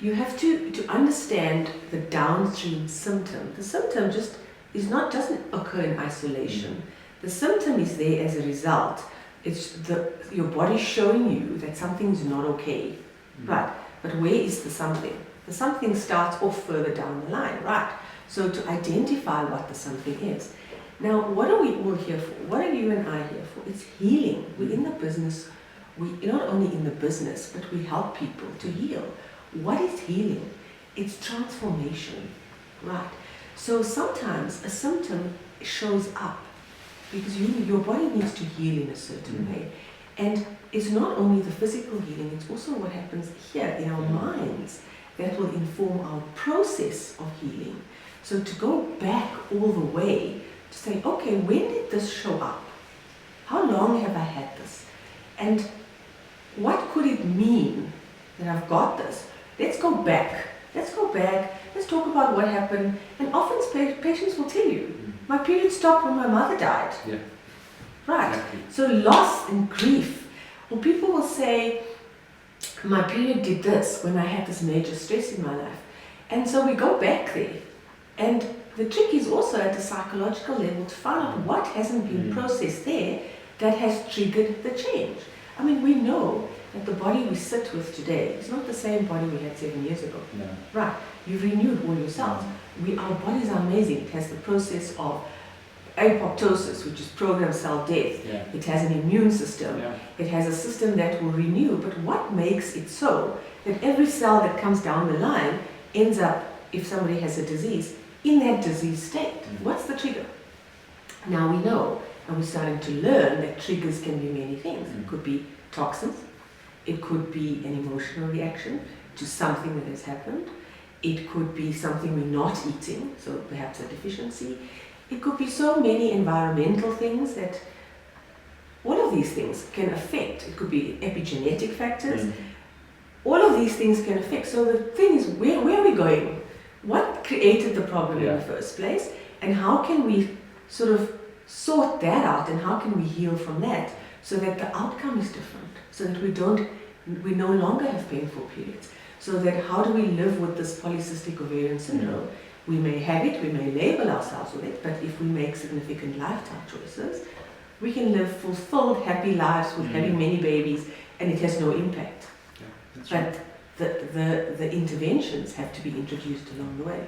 you have to understand the downstream symptom. The symptom just doesn't occur in isolation. The symptom is there as a result. It's your body showing you that something's not okay, right? But where is the something? The something starts off further down the line, right? So to identify what the something is. Now, what are we all here for? What are you and I here for? It's healing. We're in the business. We're not only in the business, but we help people to heal. What is healing? It's transformation, right? So sometimes a symptom shows up because your body needs to heal in a certain way. And it's not only the physical healing, it's also what happens here in our minds that will inform our process of healing. So to go back all the way, to say, okay, when did this show up? How long have I had this? And what could it mean that I've got this? Let's go back. Let's talk about what happened. And often patients will tell you, my period stopped when my mother died. Yeah. Right. Exactly. So loss and grief. Or people will say, my period did this when I had this major stress in my life. And so we go back there. And the trick is also at the psychological level to find out what hasn't been processed there that has triggered the change. I mean, we know that the body we sit with today is not the same body we had 7 years ago. No. Right. You've renewed all your cells. Our bodies are amazing. It has the process of apoptosis, which is programmed cell death. Yeah. It has an immune system. Yeah. It has a system that will renew. But what makes it so that every cell that comes down the line ends up, if somebody has a disease, in that disease state? What's the trigger? Now we know, and we're starting to learn that triggers can be many things. It could be toxins. It could be an emotional reaction to something that has happened. It could be something we're not eating, so perhaps a deficiency. It could be so many environmental things that all of these things can affect. It could be epigenetic factors. All of these things can affect. So the thing is, where are we going? What created the problem in the first place? And how can we sort of sort that out, and how can we heal from that so that the outcome is different, so that we no longer have painful periods, so that how do we live with this polycystic ovarian syndrome? We may have it, we may label ourselves with it, but if we make significant lifestyle choices, we can live fulfilled, happy lives with having many babies, and it has no impact. Yeah, that's But right. the interventions have to be introduced along the way.